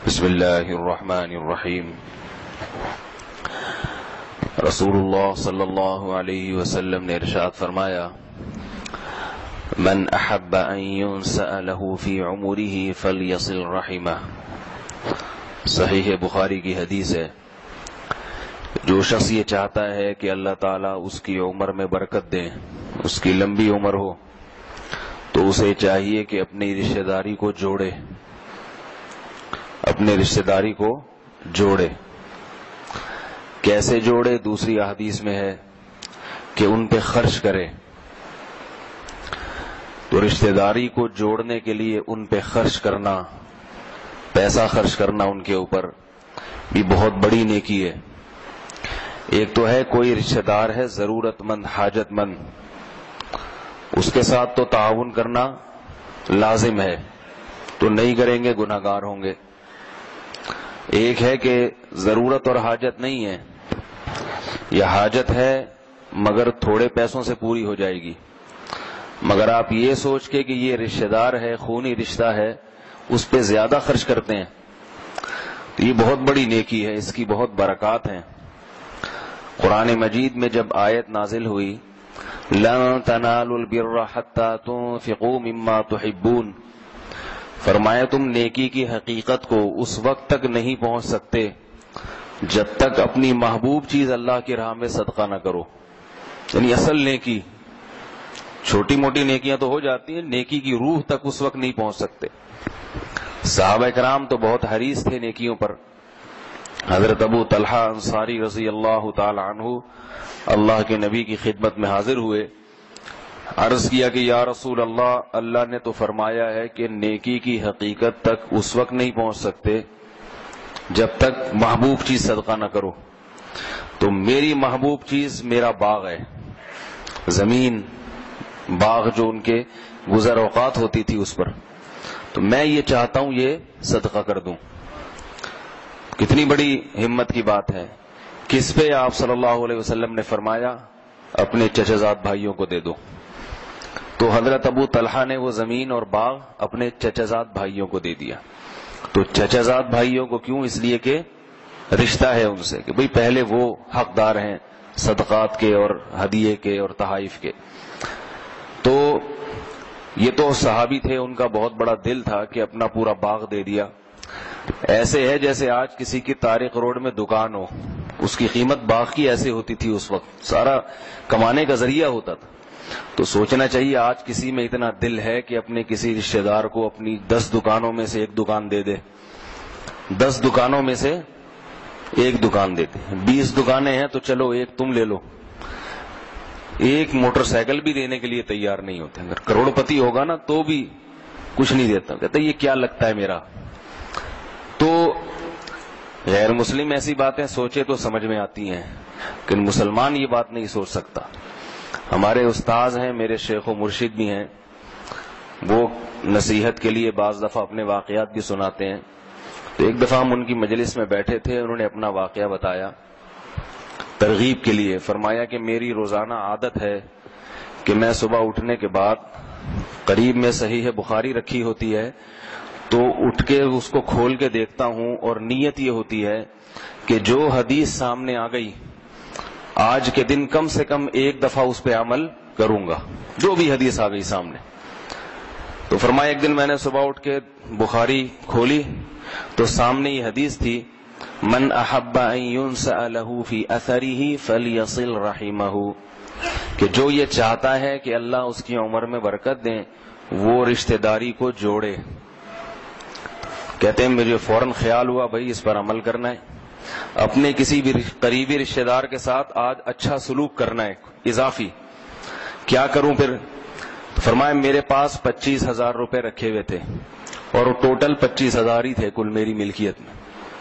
بسم اللہ الرحمن الرحیم۔ رسول اللہ صلی اللہ علیہ وسلم نے ارشاد فرمایا، من احب ان ينسأ له في عمره فليصل رحمه۔ صحیح بخاری کی حدیث ہے، جو شخص یہ چاہتا ہے کہ اللہ تعالیٰ اس کی عمر میں برکت دے، اس کی لمبی عمر ہو، تو اسے چاہیے کہ اپنی رشتہ داری کو جوڑے، اپنے رشتہ داری کو جوڑے۔ کیسے جوڑے؟ دوسری احادیث میں ہے کہ ان پہ خرچ کرے۔ تو رشتہ داری کو جوڑنے کے لیے ان پہ خرچ کرنا، پیسہ خرچ کرنا ان کے اوپر بھی بہت بڑی نیکی ہے۔ ایک تو ہے کوئی رشتہ دار ہے ضرورت مند، حاجت مند، اس کے ساتھ تو تعاون کرنا لازم ہے، تو نہیں کریں گے گناہ گار ہوں گے۔ ایک ہے کہ ضرورت اور حاجت نہیں ہے، یا حاجت ہے مگر تھوڑے پیسوں سے پوری ہو جائے گی، مگر آپ یہ سوچ کے کہ یہ رشتہ دار ہے، خونی رشتہ ہے، اس پہ زیادہ خرچ کرتے ہیں، تو یہ بہت بڑی نیکی ہے، اس کی بہت برکات ہیں۔ قرآن مجید میں جب آیت نازل ہوئی، لَن تَنَالُوا الْبِرَّ حَتَّى تُنفِقُوا مِمَّا تُحِبُّونَ، فرمایا تم نیکی کی حقیقت کو اس وقت تک نہیں پہنچ سکتے جب تک اپنی محبوب چیز اللہ کی راہ میں صدقہ نہ کرو۔ یعنی اصل نیکی، چھوٹی موٹی نیکیاں تو ہو جاتی ہیں، نیکی کی روح تک اس وقت نہیں پہنچ سکتے۔ صحابہ کرام تو بہت حریص تھے نیکیوں پر۔ حضرت ابو طلحہ انصاری رضی اللہ تعالی عنہ اللہ کے نبی کی خدمت میں حاضر ہوئے، عرض کیا کہ یا رسول اللہ، اللہ نے تو فرمایا ہے کہ نیکی کی حقیقت تک اس وقت نہیں پہنچ سکتے جب تک محبوب چیز صدقہ نہ کرو۔ تو میری محبوب چیز میرا باغ ہے، زمین، باغ جو ان کے گزر اوقات ہوتی تھی اس پر، تو میں یہ چاہتا ہوں یہ صدقہ کر دوں۔ کتنی بڑی ہمت کی بات ہے۔ کس پہ؟ آپ صلی اللہ علیہ وسلم نے فرمایا اپنے چچا زاد بھائیوں کو دے دو۔ تو حضرت ابو طلحہ نے وہ زمین اور باغ اپنے چچا زاد بھائیوں کو دے دیا۔ تو چچا زاد بھائیوں کو کیوں؟ اس لیے کہ رشتہ ہے ان سے، کہ بھئی پہلے وہ حقدار ہیں صدقات کے اور ہدیے کے اور تحائف کے۔ تو یہ تو صحابی تھے، ان کا بہت بڑا دل تھا کہ اپنا پورا باغ دے دیا۔ ایسے ہے جیسے آج کسی کی طارق روڈ میں دکان ہو، اس کی قیمت باغ کی ایسے ہوتی تھی، اس وقت سارا کمانے کا ذریعہ ہوتا تھا۔ تو سوچنا چاہیے آج کسی میں اتنا دل ہے کہ اپنے کسی رشتہ دار کو اپنی 10 دکانوں میں سے ایک دکان دے دے، 10 دکانوں میں سے ایک دکان دے دے۔ 20 دکانیں ہیں تو چلو ایک تم لے لو۔ ایک موٹر سائیکل بھی دینے کے لیے تیار نہیں ہوتے۔ اگر کروڑ پتی ہوگا نا تو بھی کچھ نہیں دیتا، کہتا یہ کیا لگتا ہے میرا۔ تو غیر مسلم ایسی باتیں سوچے تو سمجھ میں آتی ہیں، لیکن مسلمان یہ بات نہیں سوچ سکتا۔ ہمارے استاذ ہیں، میرے شیخ و مرشد بھی ہیں، وہ نصیحت کے لیے بعض دفعہ اپنے واقعات بھی سناتے ہیں۔ تو ایک دفعہ ہم ان کی مجلس میں بیٹھے تھے، انہوں نے اپنا واقعہ بتایا ترغیب کے لیے۔ فرمایا کہ میری روزانہ عادت ہے کہ میں صبح اٹھنے کے بعد قریب میں صحیح بخاری رکھی ہوتی ہے، تو اٹھ کے اس کو کھول کے دیکھتا ہوں، اور نیت یہ ہوتی ہے کہ جو حدیث سامنے آ گئی آج کے دن کم سے کم ایک دفعہ اس پہ عمل کروں گا، جو بھی حدیث آ گئی سامنے۔ تو فرمایا ایک دن میں نے صبح اٹھ کے بخاری کھولی تو سامنے یہ حدیث تھی، من احب ان ينسأ له في اثره فليصل رحمه، کہ جو یہ چاہتا ہے کہ اللہ اس کی عمر میں برکت دیں، وہ رشتہ داری کو جوڑے۔ کہتے ہیں مجھے فوراً خیال ہوا بھائی اس پر عمل کرنا ہے، اپنے کسی بھی قریبی رشتہ دار کے ساتھ آج اچھا سلوک کرنا ہے اضافی۔ کیا کروں پھر؟ فرمایا میرے پاس 25,000 روپے رکھے ہوئے تھے، اور ٹوٹل 25,000 ہی تھے کل میری ملکیت میں،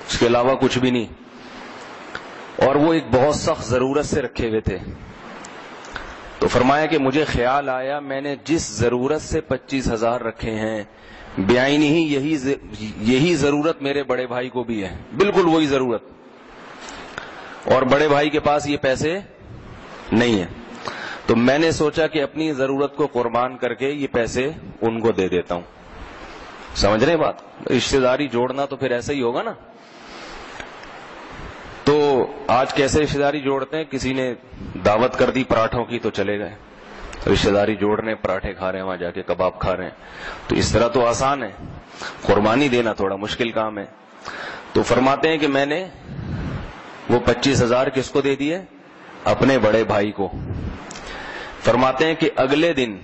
اس کے علاوہ کچھ بھی نہیں، اور وہ ایک بہت سخت ضرورت سے رکھے ہوئے تھے۔ تو فرمایا کہ مجھے خیال آیا میں نے جس ضرورت سے 25,000 رکھے ہیں بیائی ہی یہی ضرورت میرے بڑے بھائی کو بھی ہے، بالکل وہی ضرورت، اور بڑے بھائی کے پاس یہ پیسے نہیں ہیں۔ تو میں نے سوچا کہ اپنی ضرورت کو قربان کر کے یہ پیسے ان کو دے دیتا ہوں۔ سمجھ رہے ہیں بات؟ رشتے داری جوڑنا تو پھر ایسا ہی ہوگا نا. تو آج کیسے رشتے داری جوڑتے ہیں؟ کسی نے دعوت کر دی پراٹھوں کی تو چلے گئے رشتے داری جوڑنے, پراٹھے کھا رہے ہیں وہاں جا کے, کباب کھا رہے ہیں. تو اس طرح تو آسان ہے, قربانی دینا تھوڑا مشکل کام ہے. تو فرماتے ہیں کہ میں نے وہ 25,000 کس کو دے دیے؟ اپنے بڑے بھائی کو. فرماتے ہیں کہ اگلے دن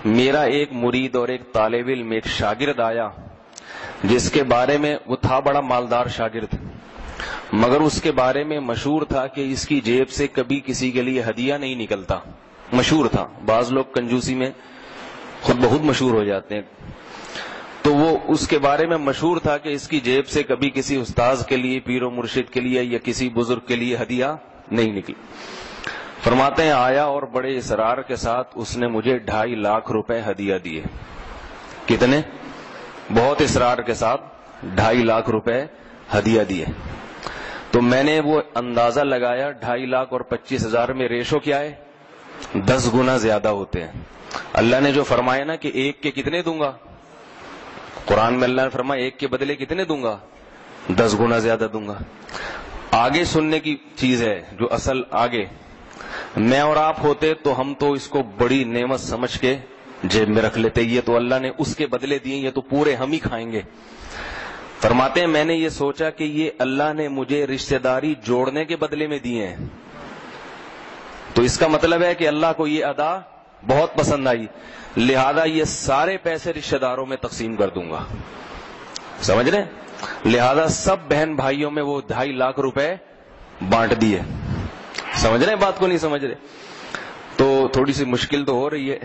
میرا ایک مرید اور ایک طالب علم, ایک شاگرد آیا جس کے بارے میں, وہ تھا بڑا مالدار شاگرد, مگر اس کے بارے میں مشہور تھا کہ اس کی جیب سے کبھی کسی کے لیے ہدیہ نہیں نکلتا. مشہور تھا, بعض لوگ کنجوسی میں خود بہت مشہور ہو جاتے ہیں. تو وہ اس کے بارے میں مشہور تھا کہ اس کی جیب سے کبھی کسی استاذ کے لیے, پیر و مرشد کے لیے یا کسی بزرگ کے لیے ہدیہ نہیں نکلی. فرماتے ہیں آیا اور بڑے اصرار کے ساتھ اس نے مجھے 2.5 لاکھ روپے ہدیہ دیے. کتنے؟ بہت اصرار کے ساتھ 2.5 لاکھ روپے ہدیہ دیے. تو میں نے وہ اندازہ لگایا, 2.5 لاکھ اور 25,000 میں ریشو کیا ہے؟ 10 گنا زیادہ ہوتے ہیں. اللہ نے جو فرمایا نا کہ ایک کے کتنے دوں گا, قرآن میں اللہ نے فرمایا ایک کے بدلے کتنے دوں گا؟ 10 گنا زیادہ دوں گا. آگے سننے کی چیز ہے جو اصل آگے. میں اور آپ ہوتے تو ہم تو اس کو بڑی نعمت سمجھ کے جیب میں رکھ لیتے, یہ تو اللہ نے اس کے بدلے دیے, یہ تو پورے ہم ہی کھائیں گے. فرماتے ہیں میں نے یہ سوچا کہ یہ اللہ نے مجھے رشتہ داری جوڑنے کے بدلے میں دیے ہیں, تو اس کا مطلب ہے کہ اللہ کو یہ ادا بہت پسند آئی, لہذا یہ سارے پیسے رشتہ داروں میں تقسیم کر دوں گا. سمجھ رہے؟ لہذا سب بہن بھائیوں میں وہ 2.5 لاکھ روپے بانٹ دیے. سمجھ رہے ہیں بات کو؟ نہیں سمجھ رہے؟ تو تھوڑی سی مشکل تو ہو رہی ہے,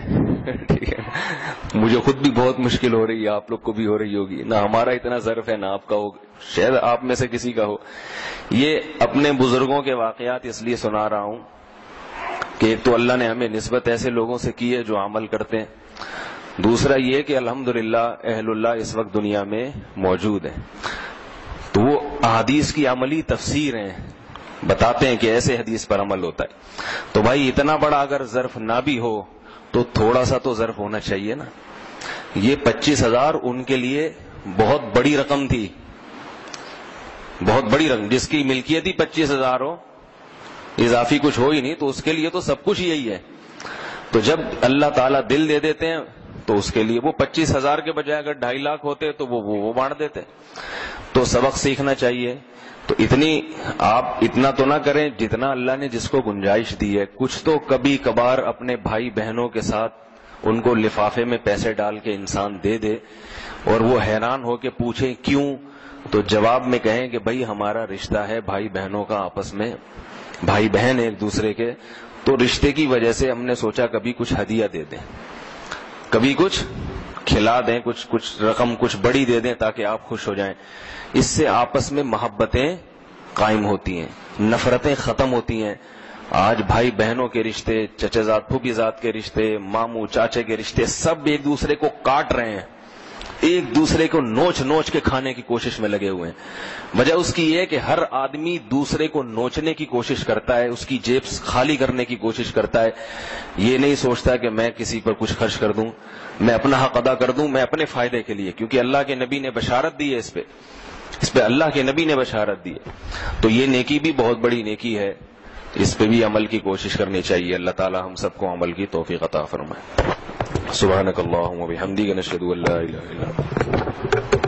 ٹھیک ہے, مجھے خود بھی بہت مشکل ہو رہی ہے, آپ لوگ کو بھی ہو رہی ہوگی. نہ ہمارا اتنا ظرف ہے نہ آپ کا ہو, شاید آپ میں سے کسی کا ہو. یہ اپنے بزرگوں کے واقعات اس لیے سنا رہا ہوں کہ ایک تو اللہ نے ہمیں نسبت ایسے لوگوں سے کی ہے جو عمل کرتے ہیں, دوسرا یہ کہ الحمدللہ اہل اللہ اس وقت دنیا میں موجود ہیں, تو وہ احادیث کی عملی تفسیر ہیں, بتاتے ہیں کہ ایسے حدیث پر عمل ہوتا ہے. تو بھائی اتنا بڑا اگر ظرف نہ بھی ہو تو تھوڑا سا تو ظرف ہونا چاہیے نا. یہ 25,000 ان کے لیے بہت بڑی رقم تھی, بہت بڑی رقم. جس کی ملکیت ہی 25,000 ہو, اضافی کچھ ہو ہی نہیں, تو اس کے لیے تو سب کچھ یہی ہے. تو جب اللہ تعالیٰ دل دے دیتے ہیں تو اس کے لیے وہ 25,000 کے بجائے اگر 2.5 لاکھ ہوتے تو وہ بانٹ دیتے. تو سبق سیکھنا چاہیے. تو آپ اتنا تو نہ کریں جتنا اللہ نے جس کو گنجائش دی ہے. کچھ تو کبھی کبھار اپنے بھائی بہنوں کے ساتھ ان کو لفافے میں پیسے ڈال کے انسان دے دے, اور وہ حیران ہو کے پوچھیں کیوں, تو جواب میں کہیں کہ بھائی ہمارا رشتہ ہے بھائی بہنوں کا, آپس میں بھائی بہن ایک دوسرے کے, تو رشتے کی وجہ سے ہم نے سوچا کبھی کچھ ہدیہ دے دیں, کبھی کچھ کھلا دیں, کچھ رقم کچھ بڑی دے دیں تاکہ آپ خوش ہو جائیں. اس سے آپس میں محبتیں قائم ہوتی ہیں, نفرتیں ختم ہوتی ہیں. آج بھائی بہنوں کے رشتے, چچا زاد پھوپھی زاد کے رشتے, ماموں چاچے کے رشتے, سب ایک دوسرے کو کاٹ رہے ہیں, ایک دوسرے کو نوچ نوچ کے کھانے کی کوشش میں لگے ہوئے ہیں. وجہ اس کی یہ ہے کہ ہر آدمی دوسرے کو نوچنے کی کوشش کرتا ہے, اس کی جیب خالی کرنے کی کوشش کرتا ہے. یہ نہیں سوچتا کہ میں کسی پر کچھ خرچ کر دوں, میں اپنا حق ادا کر دوں, میں اپنے فائدے کے لیے, کیونکہ اللہ کے نبی نے بشارت دی ہے اس پہ اللہ کے نبی نے بشارت دی ہے. تو یہ نیکی بھی بہت بڑی نیکی ہے, اس پہ بھی عمل کی کوشش کرنی چاہیے. اللہ تعالی ہم سب کو عمل کی توفیق عطا فرمائے. سبحانک اللہم و بحمدک نشہد ان لا الہ الا انت